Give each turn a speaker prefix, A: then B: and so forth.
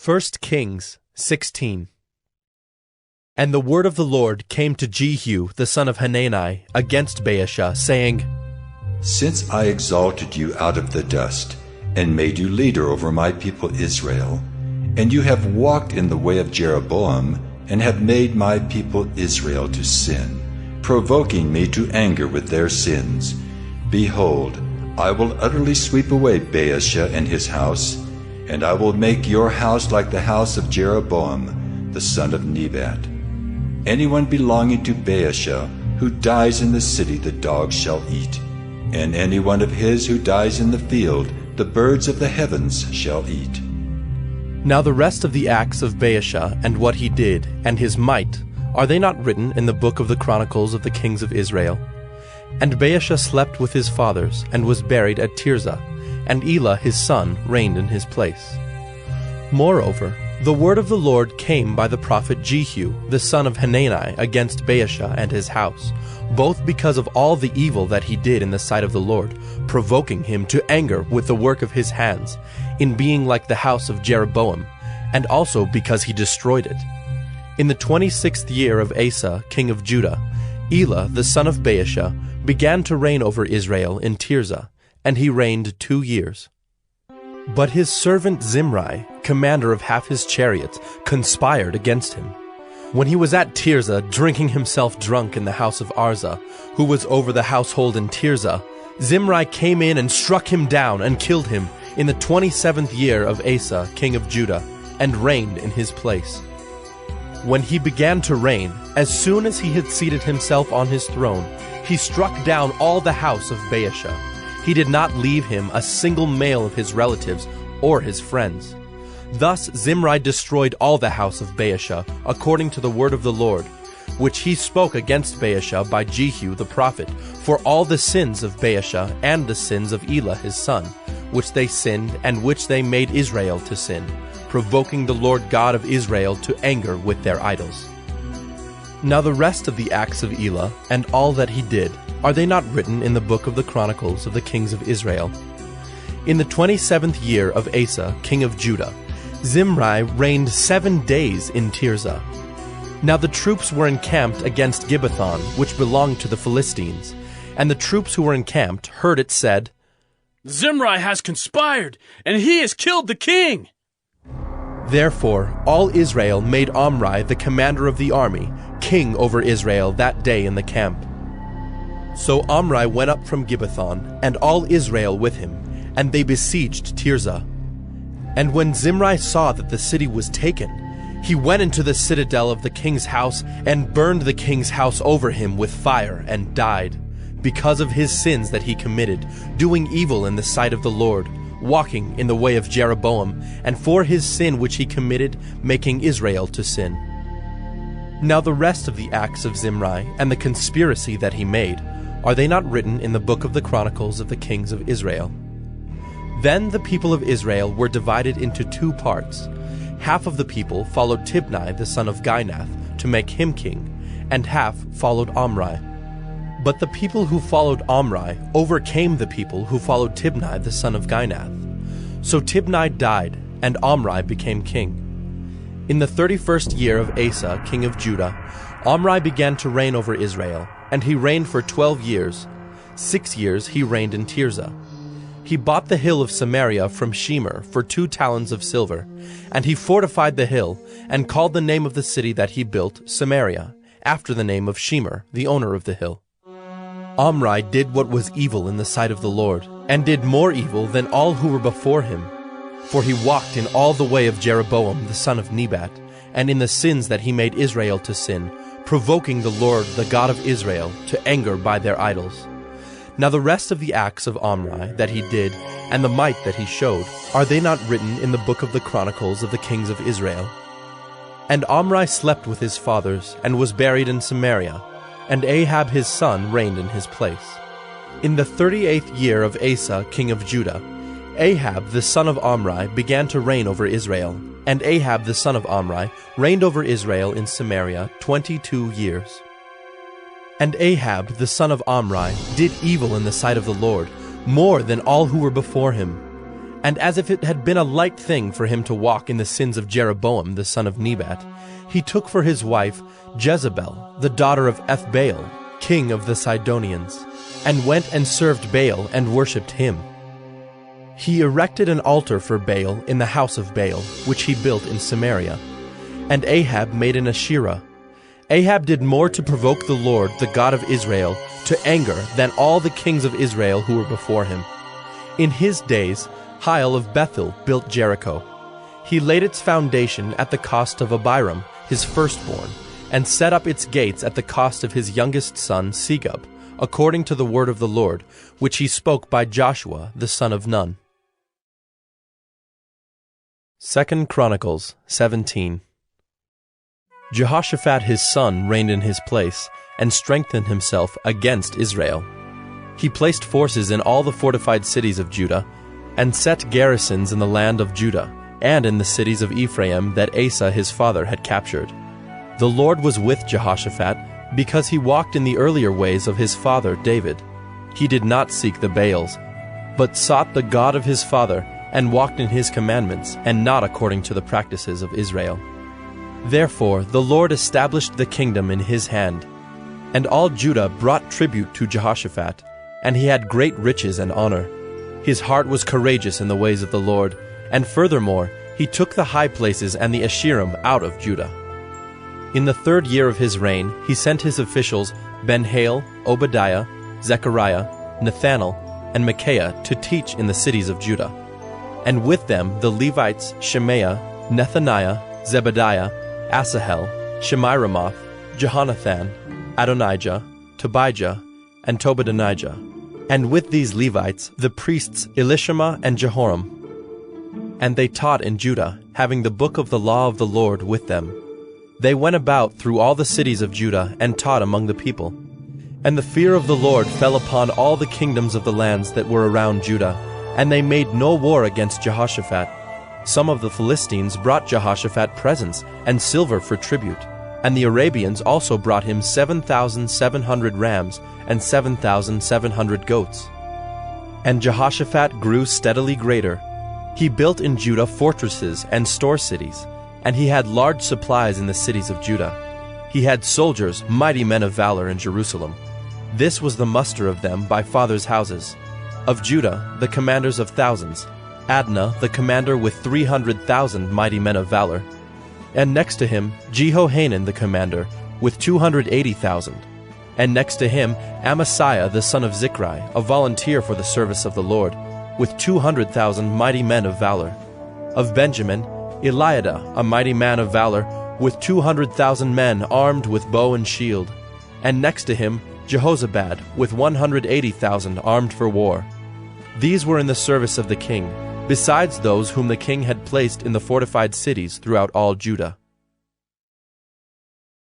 A: 1 Kings 16. And the word of the Lord came to Jehu the son of Hanani against Baasha, saying,
B: Since I exalted you out of the dust, and made you leader over my people Israel, and you have walked in the way of Jeroboam, and have made my people Israel to sin, provoking me to anger with their sins, behold, I will utterly sweep away Baasha and his house, and I will make your house like the house of Jeroboam, the son of Nebat. Anyone belonging to Baasha who dies in the city the dogs shall eat, and anyone of his who dies in the field the birds of the heavens shall eat.
A: Now the rest of the acts of Baasha and what he did, and his might, are they not written in the book of the Chronicles of the kings of Israel? And Baasha slept with his fathers, and was buried at Tirzah, and Elah his son reigned in his place. Moreover, the word of the Lord came by the prophet Jehu the son of Hanani against Baasha and his house, both because of all the evil that he did in the sight of the Lord, provoking him to anger with the work of his hands, in being like the house of Jeroboam, and also because he destroyed it. In the 26th year of Asa king of Judah, Elah the son of Baasha began to reign over Israel in Tirzah, and he reigned 2 years. But his servant Zimri, commander of half his chariots, conspired against him. When he was at Tirzah, drinking himself drunk in the house of Arza, who was over the household in Tirzah, Zimri came in and struck him down and killed him in the 27th year of Asa king of Judah, and reigned in his place. When he began to reign, as soon as he had seated himself on his throne, he struck down all the house of Baasha. He did not leave him a single male of his relatives or his friends. Thus Zimri destroyed all the house of Baasha, according to the word of the Lord, which he spoke against Baasha by Jehu the prophet, for all the sins of Baasha and the sins of Elah his son, which they sinned and which they made Israel to sin, provoking the Lord God of Israel to anger with their idols. Now the rest of the acts of Elah, and all that he did, are they not written in the book of the Chronicles of the kings of Israel? In the 27th year of Asa king of Judah, Zimri reigned 7 days in Tirzah. Now the troops were encamped against Gibbethon, which belonged to the Philistines, and the troops who were encamped heard it said,
C: Zimri has conspired, and he has killed the king.
A: Therefore all Israel made Omri the commander of the army king over Israel that day in the camp. So Omri went up from Gibbethon, and all Israel with him, and they besieged Tirzah. And when Zimri saw that the city was taken, he went into the citadel of the king's house, and burned the king's house over him with fire, and died, because of his sins that he committed, doing evil in the sight of the Lord, walking in the way of Jeroboam, and for his sin which he committed, making Israel to sin. Now the rest of the acts of Zimri, and the conspiracy that he made, are they not written in the book of the Chronicles of the kings of Israel? Then the people of Israel were divided into 2 parts. Half of the people followed Tibni the son of Ginath to make him king, and half followed Omri. But the people who followed Omri overcame the people who followed Tibni the son of Ginath. So Tibni died, and Omri became king. In the 31st year of Asa king of Judah, Omri began to reign over Israel, and he reigned for 12 years. 6 years he reigned in Tirzah. He bought the hill of Samaria from Shemer for 2 talents of silver, and he fortified the hill, and called the name of the city that he built Samaria, after the name of Shemer, the owner of the hill. Omri did what was evil in the sight of the Lord, and did more evil than all who were before him. For he walked in all the way of Jeroboam the son of Nebat, and in the sins that he made Israel to sin, provoking the Lord, the God of Israel, to anger by their idols. Now the rest of the acts of Omri that he did, and the might that he showed, are they not written in the book of the Chronicles of the kings of Israel? And Omri slept with his fathers, and was buried in Samaria, and Ahab his son reigned in his place. In the 38th year of Asa king of Judah, Ahab the son of Omri began to reign over Israel, and Ahab the son of Omri reigned over Israel in Samaria 22 years. And Ahab the son of Omri did evil in the sight of the Lord, more than all who were before him. And as if it had been a light thing for him to walk in the sins of Jeroboam the son of Nebat, he took for his wife Jezebel, the daughter of Ethbaal, king of the Sidonians, and went and served Baal and worshipped him. He erected an altar for Baal in the house of Baal, which he built in Samaria. And Ahab made an Asherah. Ahab did more to provoke the Lord, the God of Israel, to anger than all the kings of Israel who were before him. In his days, Hiel of Bethel built Jericho. He laid its foundation at the cost of Abiram, his firstborn, and set up its gates at the cost of his youngest son Segub, according to the word of the Lord, which he spoke by Joshua the son of Nun. 2 Chronicles 17. Jehoshaphat his son reigned in his place, and strengthened himself against Israel. He placed forces in all the fortified cities of Judah, and set garrisons in the land of Judah, and in the cities of Ephraim that Asa his father had captured. The Lord was with Jehoshaphat, because he walked in the earlier ways of his father David. He did not seek the Baals, but sought the God of his father, and walked in his commandments, and not according to the practices of Israel. Therefore the Lord established the kingdom in his hand. And all Judah brought tribute to Jehoshaphat, and he had great riches and honor. His heart was courageous in the ways of the Lord, and furthermore he took the high places and the Asherim out of Judah. In the 3rd year of his reign he sent his officials Ben-Hail, Obadiah, Zechariah, Nathanael, and Micaiah to teach in the cities of Judah. And with them the Levites Shemaiah, Nethaniah, Zebediah, Asahel, Shemiramoth, Jehonathan, Adonijah, Tobijah, and Tobadonijah. And with these Levites the priests Elishama and Jehoram. And they taught in Judah, having the book of the law of the Lord with them. They went about through all the cities of Judah and taught among the people. And the fear of the Lord fell upon all the kingdoms of the lands that were around Judah, and they made no war against Jehoshaphat. Some of the Philistines brought Jehoshaphat presents and silver for tribute, and the Arabians also brought him 7,700 rams and 7,700 goats. And Jehoshaphat grew steadily greater. He built in Judah fortresses and store cities, and he had large supplies in the cities of Judah. He had soldiers, mighty men of valor in Jerusalem. This was the muster of them by fathers' houses. Of Judah, the commanders of thousands, Adnah the commander with 300,000 mighty men of valor, and next to him Jehohanan the commander with 280,000, and next to him Amasiah the son of Zichri, a volunteer for the service of the Lord, with 200,000 mighty men of valor. Of Benjamin, Eliada, a mighty man of valor, with 200,000 men armed with bow and shield, and next to him Jehozabad with 180,000 armed for war. These were in the service of the king, besides those whom the king had placed in the fortified cities throughout all Judah.